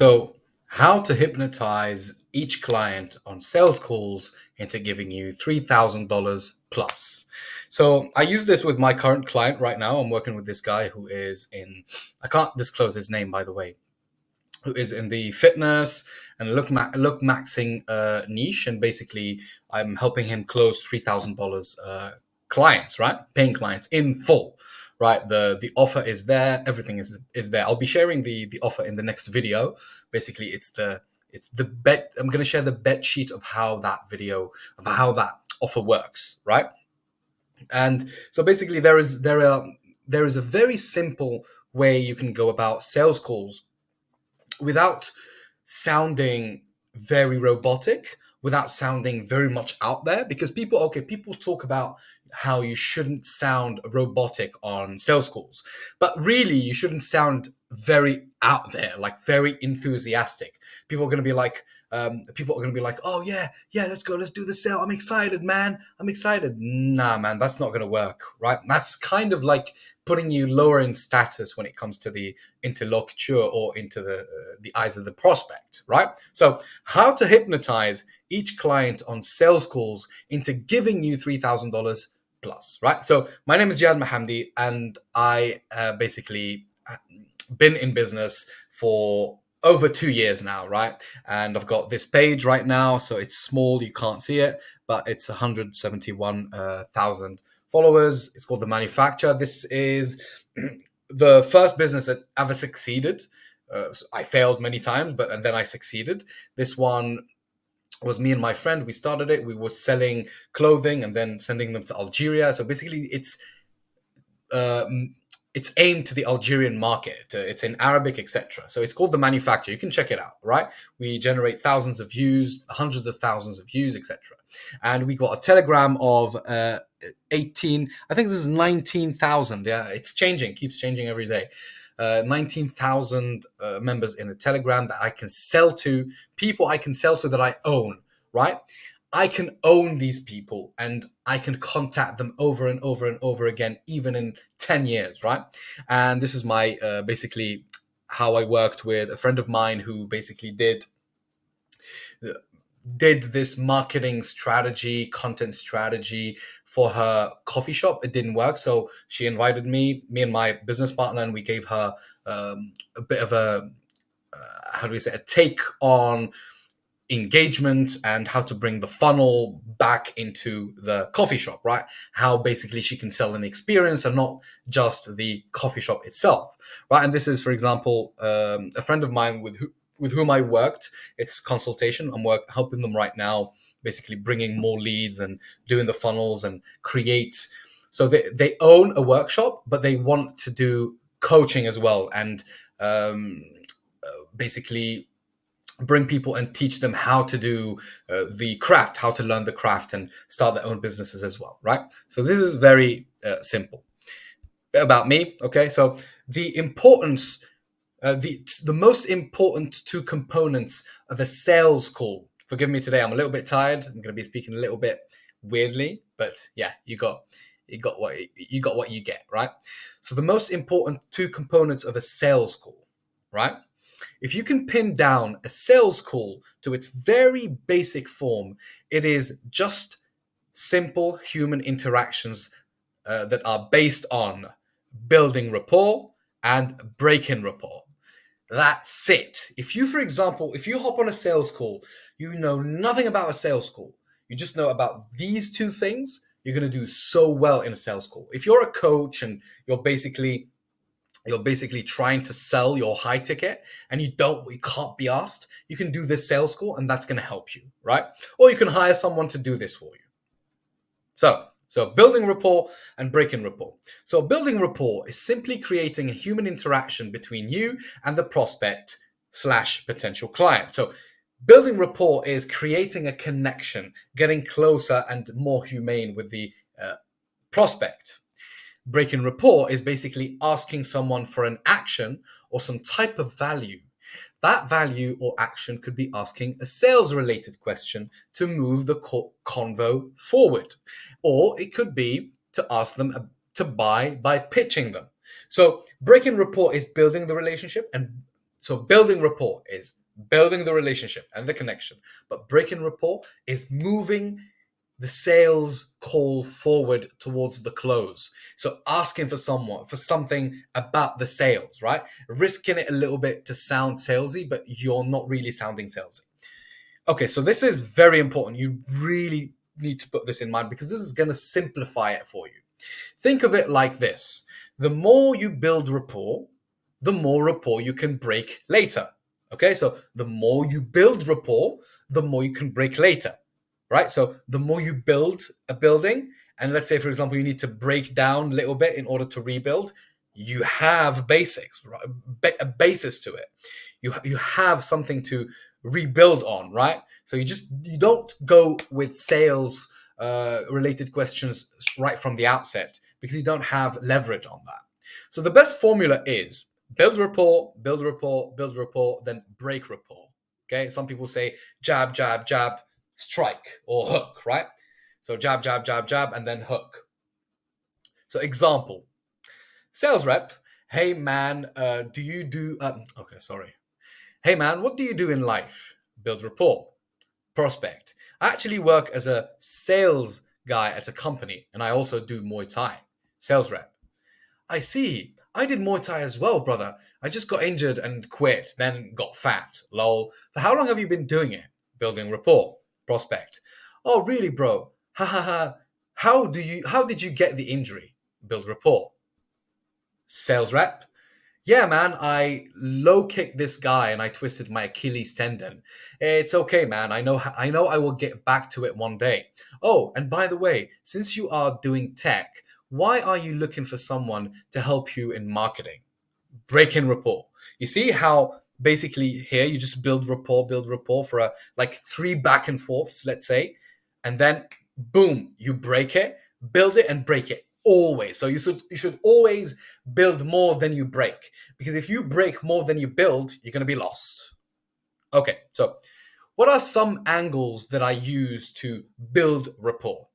So, how to hypnotize each client on sales calls into giving you $3,000 plus. So, I use this with my current client right now. I'm working with this guy who is in, I can't disclose his name, by the way, who is in the fitness and look maxing niche. And basically, I'm helping him close $3,000 clients, right? Paying clients in full. Right, the offer is there. Everything is there. I'll be sharing the offer in the next video. Basically, it's the bet. I'm going to share the bet sheet of how that offer works. Right, and so basically, there is a very simple way you can go about sales calls without sounding very robotic, without sounding very much out there, because people talk about how you shouldn't sound robotic on sales calls, but really you shouldn't sound very out there, like very enthusiastic. People are going to be like, oh yeah, let's go, let's do the sale, I'm excited, man, I'm excited. Nah, man, that's not going to work, right? That's kind of like putting you lower in status when it comes to the interlocutor or into the eyes of the prospect, right? So, how to hypnotize each client on sales calls into giving you $3,000 plus, right? So, my name is Jihad Mahamdi, and I basically been in business for over 2 years now, right? And I've got this page right now, so it's small, you can't see it, but it's 171,000 followers. It's called The Manufacturer. This is the first business that ever succeeded. So I failed many times, and then I succeeded. This one was me and my friend. We started it. We were selling clothing and then sending them to Algeria. So basically, uh, it's aimed to the Algerian market. It's in Arabic, etc. So it's called The Manufacturer. You can check it out, right? We generate thousands of views, hundreds of thousands of views, etc. And we got a Telegram of 18. I think this is 19,000. Yeah, it's changing, keeps changing every day. 19,000 members in a Telegram that I can sell to, people I can sell to that I own, right? I can own these people and I can contact them over and over and over again, even in 10 years, right? And this is my basically how I worked with a friend of mine who basically did this marketing strategy, content strategy for her coffee shop. It didn't work. So she invited me and my business partner, and we gave her a bit of how do we say, a take on engagement and how to bring the funnel back into the coffee shop, right? How basically she can sell an experience and not just the coffee shop itself, right? And this is, for example, a friend of mine with whom I worked. It's consultation. I'm helping them right now, basically bringing more leads and doing the funnels and create. So they own a workshop, but they want to do coaching as well, and basically bring people and teach them how to do the craft, how to learn the craft and start their own businesses as well, right? So this is very simple. Bit about me, okay? So the importance, the most important two components of a sales call. Forgive me today, I'm a little bit tired. I'm going to be speaking a little bit weirdly, but yeah, you got what you get, right? So the most important two components of a sales call, right? If you can pin down a sales call to its very basic form, it is just simple human interactions that are based on building rapport and breaking rapport. That's it. If you, for example, if you hop on a sales call, you know nothing about a sales call, you just know about these two things, you're going to do so well in a sales call. If you're a coach and you're basically trying to sell your high ticket and you can't be asked, you can do this sales call and that's going to help you, right? Or you can hire someone to do this for you. So building rapport and breaking rapport. So building rapport is simply creating a human interaction between you and the prospect slash potential client. So building rapport is creating a connection, getting closer and more humane with the prospect. Breaking rapport is basically asking someone for an action or some type of value. That value or action could be asking a sales related question to move the convo forward, or it could be to ask them to buy by pitching them. So, breaking rapport is building the relationship, and So building rapport is building the relationship and the connection, but breaking rapport is moving the sales call forward towards the close. So asking for something about the sales, right? Risking it a little bit to sound salesy, but you're not really sounding salesy. Okay, so this is very important. You really need to put this in mind because this is going to simplify it for you. Think of it like this: the more you build rapport, the more rapport you can break later. Okay, so the more you build rapport, the more you can break later, right? So the more you build a building, and let's say, for example, you need to break down a little bit in order to rebuild, you have basics, right? A basis to it. You have something to rebuild on, right? So you don't go with sales related questions right from the outset because you don't have leverage on that. So the best formula is build rapport, build rapport, build rapport, then break rapport. Okay. Some people say jab, jab, jab, strike or hook, right? So jab, jab, jab, jab, and then hook. So example, sales rep. Hey man, do you do? Okay, sorry. Hey man, what do you do in life? Build rapport. Prospect. I actually work as a sales guy at a company, and I also do Muay Thai. Sales rep. I see. I did Muay Thai as well, brother. I just got injured and quit, then got fat. Lol. For how long have you been doing it? Building rapport. Prospect. Oh, really, bro? Ha ha ha. How did you get the injury? Build rapport. Sales rep. Yeah, man, I low kicked this guy and I twisted my Achilles tendon. It's okay, man. I know I will get back to it one day. Oh, and by the way, since you are doing tech, why are you looking for someone to help you in marketing? Break in rapport. You see how basically here you just build rapport for like three back and forths, let's say, and then boom, you break it, build it and break it always. So you should always build more than you break, because if you break more than you build, you're going to be lost. Okay, so what are some angles that I use to build rapport?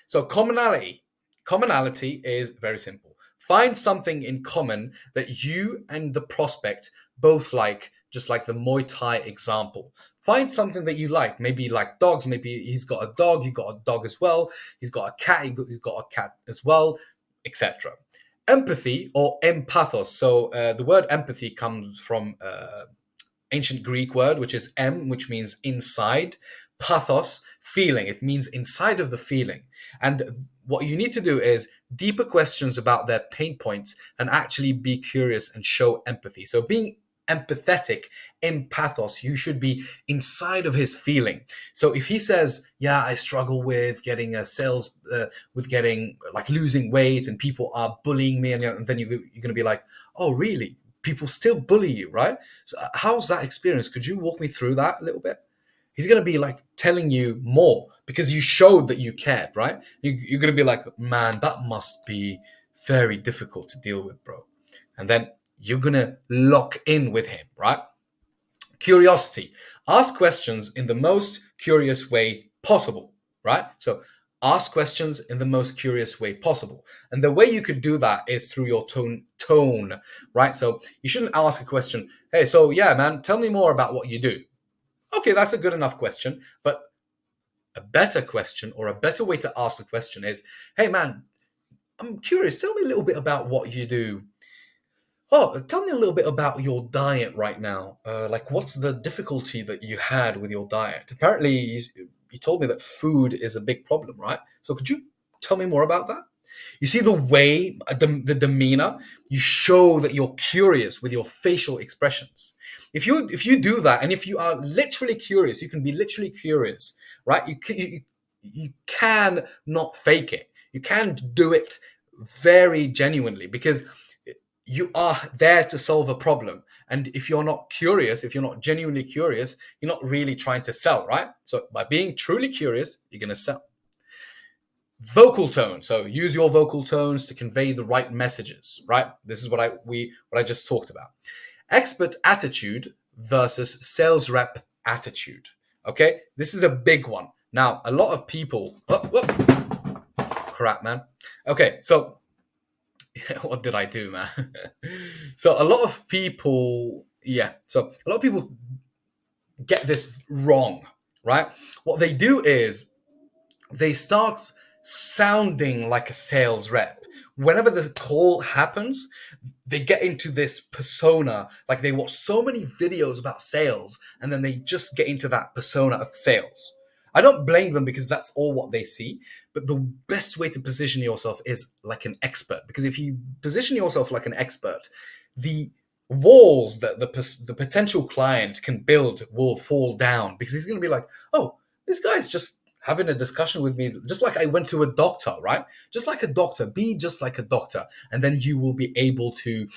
So commonality is very simple. Find something in common that you and the prospect both like, just like the Muay Thai example. Find something that you like. Maybe you like dogs. Maybe he's got a dog. You got a dog as well. He's got a cat. He's got a cat as well, etc. Empathy or empathos. So the word empathy comes from ancient Greek word, which is which means inside, pathos, feeling. It means inside of the feeling. And what you need to do is deeper questions about their pain points and actually be curious and show empathy. So being empathetic, empathos, you should be inside of his feeling. So if he says, yeah, I struggle with getting a sales, with getting like losing weight and people are bullying me, and then you're going to be like, oh, really? People still bully you, right? So how's that experience? Could you walk me through that a little bit? He's going to be like telling you more because you showed that you cared, right? You're going to be like, man, that must be very difficult to deal with, bro. And then you're going to lock in with him, right? Curiosity. Ask questions in the most curious way possible, right? So ask questions in the most curious way possible. And the way you could do that is through your tone, right? So you shouldn't ask a question, hey, so yeah, man, tell me more about what you do. Okay, that's a good enough question. But a better question or a better way to ask the question is, hey, man, I'm curious. Tell me a little bit about what you do. Oh, tell me a little bit about your diet right now. Like, what's the difficulty that you had with your diet? Apparently, you told me that food is a big problem, right? So, could you tell me more about that? You see the way, the demeanor, you show that you're curious with your facial expressions. If you do that, and if you are literally curious, you can be literally curious, right? You can not fake it. You can do it very genuinely because you are there to solve a problem. And if you're not curious, if you're not genuinely curious, you're not really trying to sell, right? So by being truly curious, you're going to sell. Vocal tone. So use your vocal tones to convey the right messages, right? This is what I just talked about. Expert attitude versus sales rep attitude. Okay, this is a big one. Now, a lot of people. Crap, man. Okay, so what did I do, man? So a lot of people Yeah. So a lot of people get this wrong, right? What they do is they start sounding like a sales rep. Whenever the call happens, they get into this persona, like they watch so many videos about sales, and then they just get into that persona of sales. I don't blame them because that's all what they see, but the best way to position yourself is like an expert. Because if you position yourself like an expert, the walls that the potential client can build will fall down because he's going to be like, oh, this guy's just having a discussion with me, just like I went to a doctor, right? Just like a doctor, be just like a doctor. And then you will be able to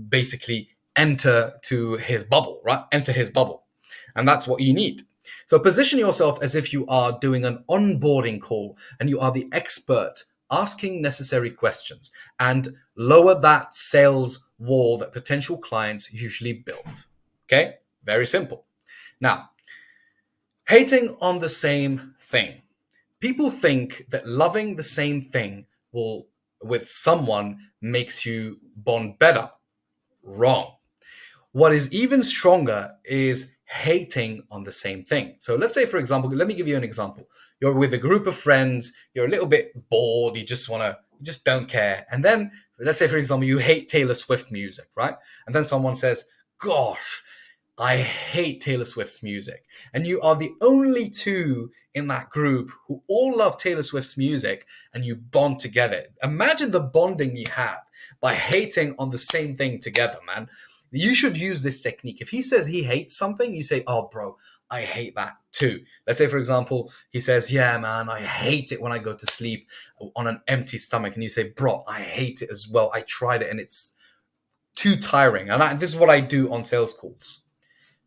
basically enter to his bubble, right? Enter his bubble. And that's what you need. So position yourself as if you are doing an onboarding call and you are the expert asking necessary questions and lower that sales wall that potential clients usually build. Okay? Very simple. Now, hating on the same thing. People think that loving the same thing will with someone makes you bond better. Wrong. What is even stronger is hating on the same thing. So let's say, for example, let me give you an example. You're with a group of friends, you're a little bit bored, you just don't care. And then let's say, for example, you hate Taylor Swift music, right? And then someone says, gosh, I hate Taylor Swift's music. And you are the only two in that group who all love Taylor Swift's music and you bond together. Imagine the bonding you have by hating on the same thing together, man. You should use this technique. If he says he hates something, you say, oh, bro, I hate that too. Let's say, for example, he says, yeah, man, I hate it when I go to sleep on an empty stomach. And you say, bro, I hate it as well. I tried it and it's too tiring. And this is what I do on sales calls.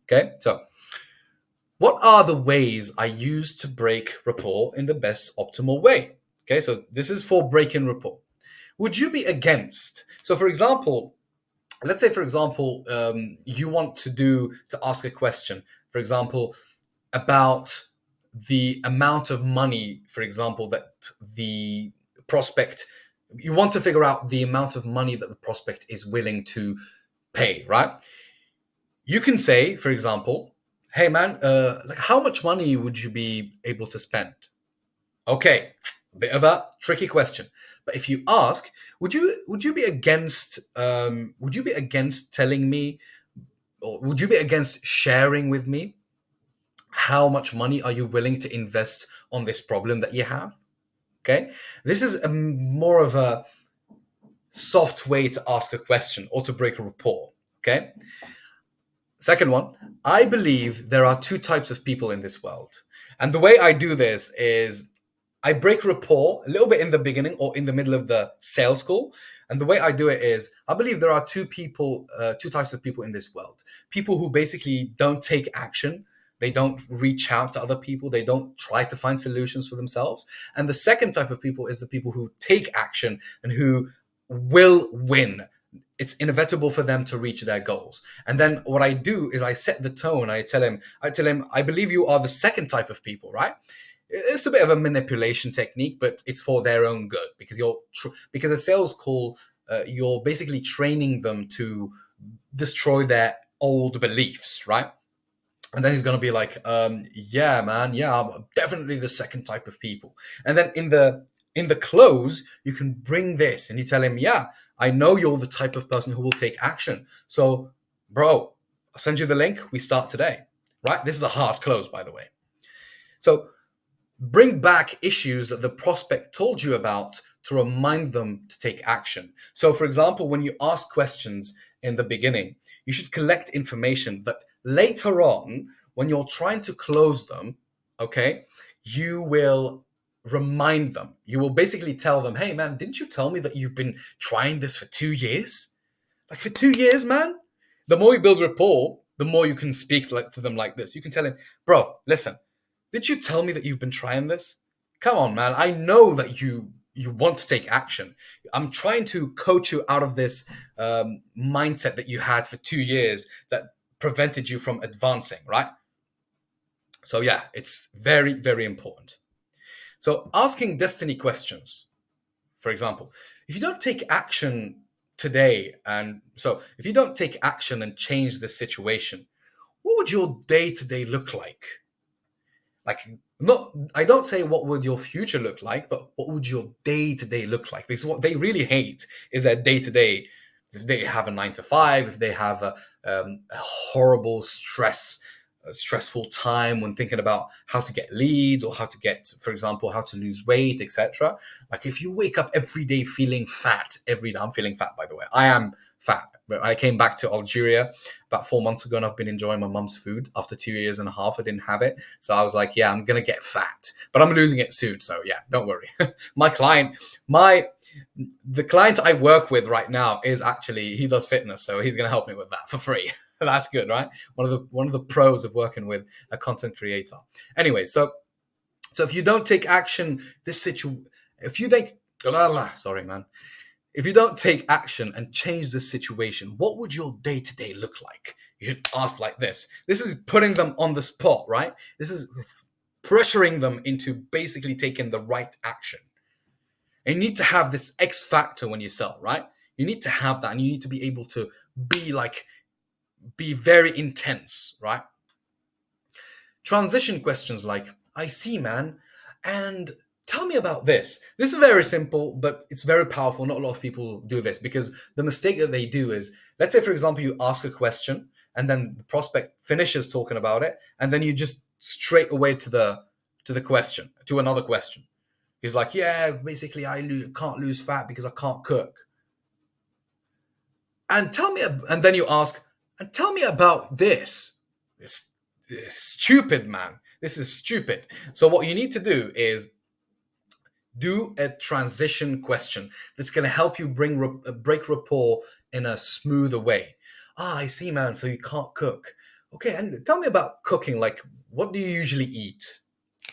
Okay, so what are the ways I use to break rapport in the best optimal way? Okay, so this is for breaking rapport. Would you be against? So, for example, let's say, for example, you want to ask a question, for example, about the amount of money, for example, that the prospect, you want to figure out the amount of money that the prospect is willing to pay, right? You can say, for example, hey man, like how much money would you be able to spend? Okay, a bit of a tricky question. But if you ask, would you be against telling me, or would you be against sharing with me how much money are you willing to invest on this problem that you have? Okay, this is more of a soft way to ask a question or to break a rapport. Okay. Second one, I believe there are two types of people in this world. And the way I do this is I break rapport a little bit in the beginning or in the middle of the sales call. And the way I do it is I believe there are two types of people in this world. People who basically don't take action. They don't reach out to other people. They don't try to find solutions for themselves. And the second type of people is the people who take action and who will win. It's inevitable for them to reach their goals. And then what I do is I set the tone. I tell him, I believe you are the second type of people, right? It's a bit of a manipulation technique, but it's for their own good because because a sales call, you're basically training them to destroy their old beliefs, right? And then he's gonna be like, yeah, man, yeah, I'm definitely the second type of people. And then in the close, you can bring this and you tell him, yeah, I know you're the type of person who will take action. So, bro, I'll send you the link. We start today, right? This is a hard close, by the way. So bring back issues that the prospect told you about to remind them to take action. So, for example, when you ask questions in the beginning, you should collect information that later on, when you're trying to close them, okay, you will remind them. You will basically tell them, hey, man, didn't you tell me that you've been trying this for 2 years? Like for 2 years, man? The more you build rapport, the more you can speak to them like this. You can tell him, bro, listen, did you tell me that you've been trying this? Come on, man. I know that you want to take action. I'm trying to coach you out of this mindset that you had for 2 years that prevented you from advancing, right? So yeah, it's very, very important. So asking destiny questions, for example, if you don't take action today, and so if you don't take action and change the situation, what would your day to day look like? Like, not, I don't say what would your future look like, but what would your day to day look like? Because what they really hate is that day to day, if they have a 9 to 5, if they have a horrible stressful time when thinking about how to get leads or how to get, for example, how to lose weight, etc. Like, if you wake up every day feeling fat, every day, I'm feeling fat, by the way. I am fat. But I came back to Algeria about 4 months ago, and I've been enjoying my mum's food. After 2 years and a half, I didn't have it. So I was like, yeah, I'm going to get fat, but I'm losing it soon. So yeah, don't worry. my client, my the client I work with right now is actually, he does fitness, so he's going to help me with that for free. That's good, right? One of the pros of working with a content creator. Anyway, so if you don't take action, if you take, sorry, man. If you don't take action and change the situation, what would your day to day look like? You should ask like this. This is putting them on the spot, right? This is pressuring them into basically taking the right action. And you need to have this X factor when you sell, right? You need to have that, and you need to be able to be very intense, right? Transition questions like, I see, man, and tell me about this. This is very simple, but it's very powerful. Not a lot of people do this, because the mistake that they do is, let's say, for example, you ask a question and then the prospect finishes talking about it, and then you just straight away to the question, to another question. He's like, yeah, basically, can't lose fat because I can't cook. And then you ask, and tell me about this. It's stupid, man. This is stupid. So what you need to do is do a transition question that's going to help you break rapport in a smoother way. I see, man. So you can't cook. Okay, and tell me about cooking. Like, what do you usually eat?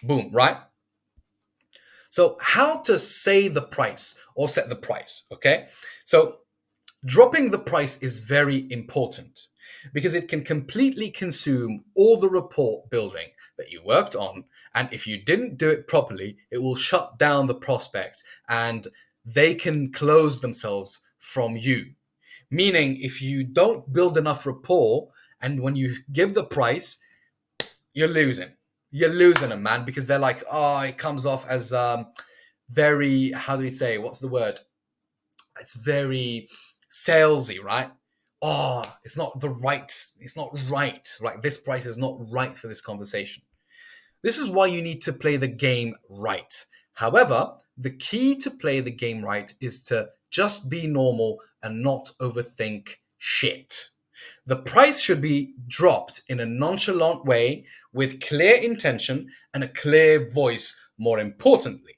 Boom, right? So how to say the price or set the price, okay? So dropping the price is very important, because it can completely consume all the rapport building that you worked on. And if you didn't do it properly, it will shut down the prospect and they can close themselves from you. Meaning, if you don't build enough rapport and when you give the price, you're losing. You're losing them, man, because they're like, oh, it comes off as very, how do we say, what's the word? It's very salesy, right? Oh, it's not right. Right. This price is not right for this conversation. This is why you need to play the game right. However, the key to play the game right is to just be normal and not overthink shit. The price should be dropped in a nonchalant way with clear intention and a clear voice, more importantly.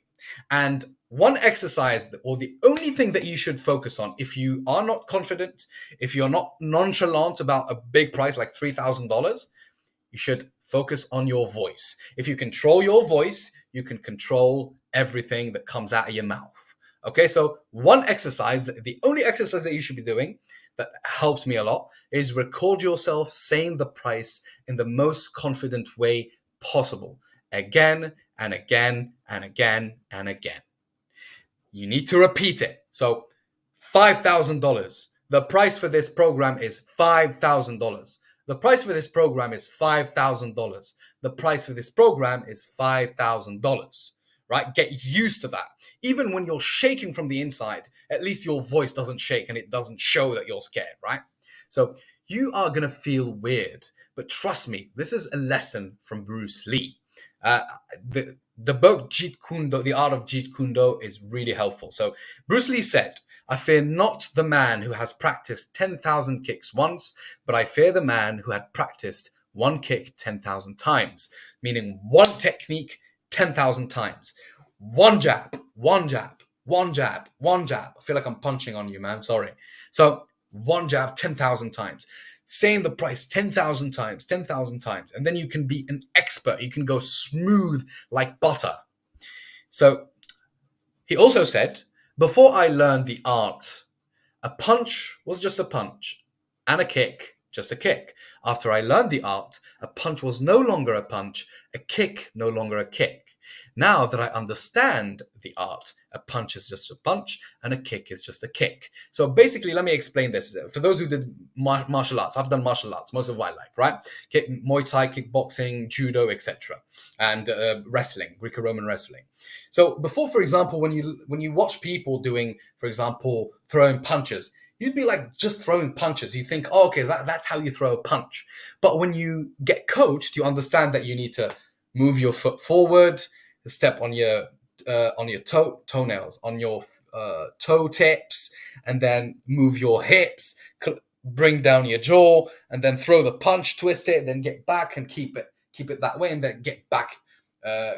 And one exercise, or the only thing that you should focus on if you are not confident, if you're not nonchalant about a big price like $3,000, you should focus on your voice. If you control your voice, you can control everything that comes out of your mouth. Okay, so one exercise, the only exercise that you should be doing that helped me a lot, is record yourself saying the price in the most confident way possible, again and again and again and again. You need to repeat it. So $5,000. The price for this program is $5,000. The price for this program is $5,000. The price for this program is $5,000. Right? Get used to that. Even when you're shaking from the inside, at least your voice doesn't shake and it doesn't show that you're scared, right? So you are going to feel weird, but trust me, this is a lesson from Bruce Lee. The book Jeet Kune Do, The Art of Jeet Kune Do, is really helpful. So Bruce Lee said, I fear not the man who has practiced 10,000 kicks once, but I fear the man who had practiced one kick 10,000 times, meaning one technique 10,000 times. One jab, one jab, one jab, one jab. I feel like I'm punching on you, man. Sorry. So one jab 10,000 times. Saying the price 10,000 times, 10,000 times. And then you can be an expert. You can go smooth like butter. So he also said, before I learned the art, a punch was just a punch, and a kick just a kick. After I learned the art, a punch was no longer a punch, a kick no longer a kick. Now that I understand the art, a punch is just a punch and a kick is just a kick. So basically, let me explain this. For those who did martial arts, I've done martial arts most of my life, right? Muay Thai, kickboxing, judo, etc., and wrestling, Greco-Roman wrestling. So before, for example, when you watch people doing, for example, throwing punches, you'd be like just throwing punches. You think, oh, okay, that's how you throw a punch. But when you get coached, you understand that you need to move your foot forward, step on your toenails, on your toe tips, and then move your hips, bring down your jaw, and then throw the punch, twist it, then get back and keep it that way, and then get back,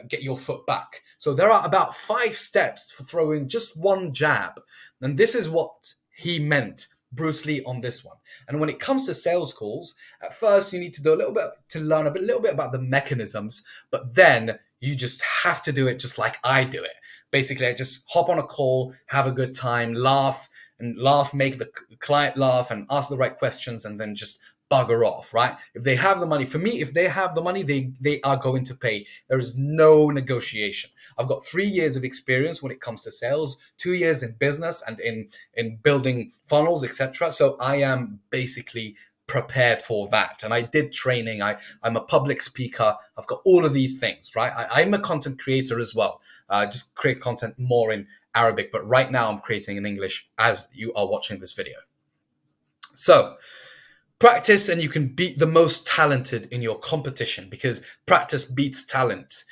get your foot back. So there are about 5 steps for throwing just one jab, and this is what he meant, Bruce Lee, on this one. And when it comes to sales calls, at first you need to do a little bit to learn a little bit about the mechanisms, but then you just have to do it just like I do it. Basically, I just hop on a call, have a good time, laugh, make the client laugh, and ask the right questions, and then just bugger off, right? If they have the money, for me, if they have the money, they are going to pay. There is no negotiation. I've got 3 years of experience when it comes to sales, 2 years in business and in building funnels, etc. So I am basically prepared for that. And I did training. I'm a public speaker. I've got all of these things, right? I'm a content creator as well. Just create content more in Arabic, but right now I'm creating in English as you are watching this video. So practice and you can beat the most talented in your competition, because practice beats talent.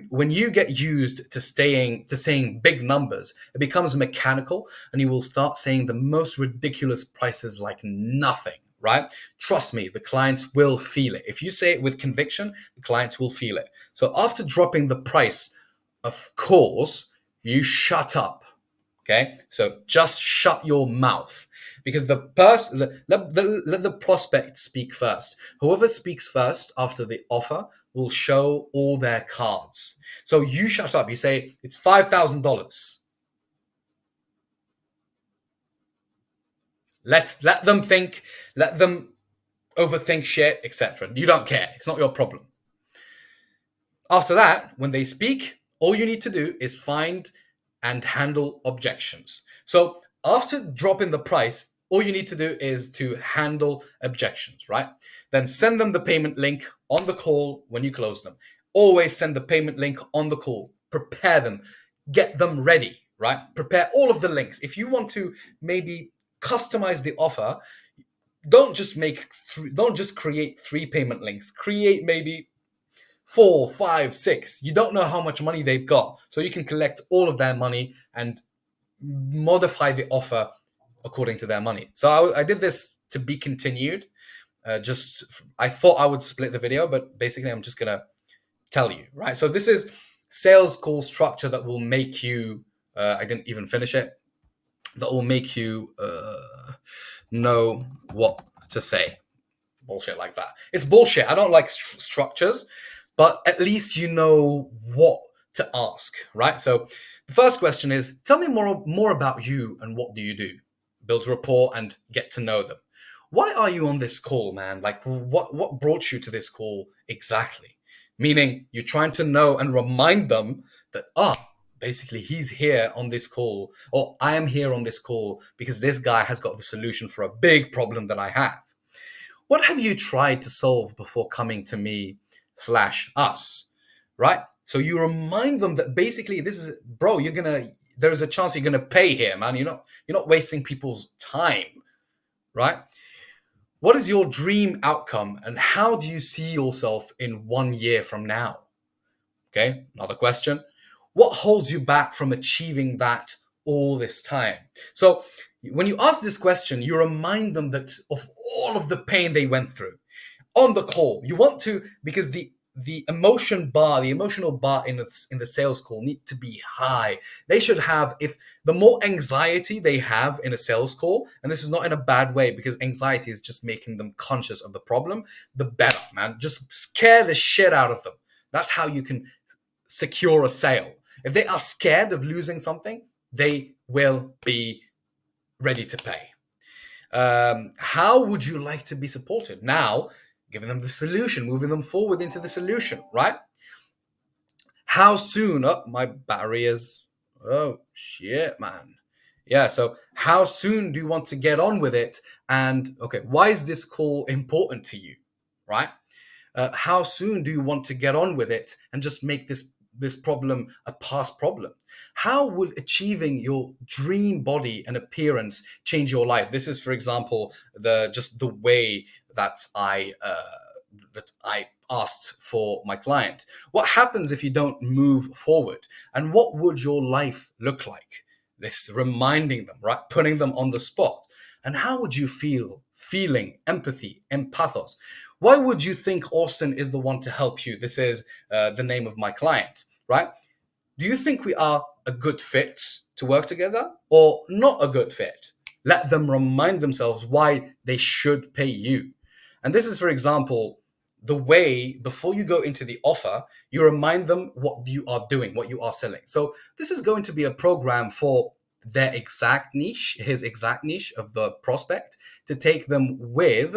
When you get used to saying big numbers, it becomes mechanical, and you will start saying the most ridiculous prices like nothing, right? Trust me, the clients will feel it. If you say it with conviction, the clients will feel it. So after dropping the price, of course, you shut up. Okay, so just shut your mouth, because let the prospect speak first. Whoever speaks first after the offer will show all their cards. So you shut up. You say it's $5,000. Let them think. Let them overthink shit, etc. You don't care. It's not your problem. After that, when they speak, all you need to do is find and handle objections. So after dropping the price, all you need to do is to handle objections, right? Then send them the payment link on the call when you close them. Always send the payment link on the call. Prepare them. Get them ready, right? Prepare all of the links. If you want to maybe customize the offer, don't just create 3 payment links. Create maybe 4, 5, 6. You don't know how much money they've got. So you can collect all of their money and modify the offer according to their money. So I did this to be continued. I thought I would split the video, but basically I'm just going to tell you, right? So this is sales call structure that will make you, I didn't even finish it, that will make you know what to say. Bullshit like that. It's bullshit. I don't like structures, but at least you know what to ask, right? So the first question is, tell me more about you and what do you do? Build rapport and get to know them. Why are you on this call, man? Like, what brought you to this call exactly? Meaning you're trying to know and remind them that, basically he's here on this call, or I am here on this call because this guy has got the solution for a big problem that I have. What have you tried to solve before coming to me / us, right? So you remind them that basically this is, bro, there's a chance you're gonna pay here, man. You're not wasting people's time, right? What is your dream outcome, and how do you see yourself in 1 year from now? Okay, another question. What holds you back from achieving that all this time? So when you ask this question, you remind them that of all of the pain they went through on the call. You want to, because the emotional bar in the sales call need to be high. They should have, if the more anxiety they have in a sales call, and this is not in a bad way, because anxiety is just making them conscious of the problem, the better, man. Just scare the shit out of them. That's how you can secure a sale. If they are scared of losing something, they will be ready to pay. How would you like to be supported? Now, giving them the solution, moving them forward into the solution, right? How soon? Oh, my battery is. Oh, shit, man. Yeah, so how soon do you want to get on with it? And okay, why is this call important to you, right? How soon do you want to get on with it and just make this problem a past problem? How will achieving your dream body and appearance change your life? This is, for example, the way that I asked for my client. What happens if you don't move forward? And what would your life look like? This reminding them, right? Putting them on the spot. And how would you feel? Feeling, empathy, empathos. Why would you think Austin is the one to help you? This is the name of my client, right? Do you think we are a good fit to work together or not a good fit? Let them remind themselves why they should pay you. And this is, for example, the way before you go into the offer, you remind them what you are doing, what you are selling. So this is going to be a program for their exact niche, his exact niche of the prospect, to take them with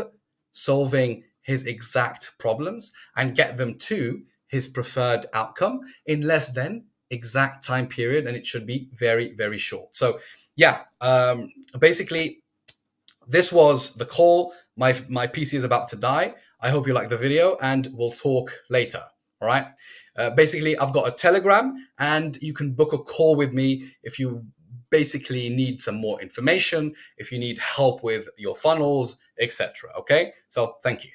solving his exact problems and get them to his preferred outcome in less than exact time period, and it should be very, very short. So yeah, basically this was the call. My PC is about to die. I hope you like the video, and we'll talk later. All right. Basically, I've got a Telegram, and you can book a call with me if you basically need some more information, if you need help with your funnels, etc. Okay. So thank you.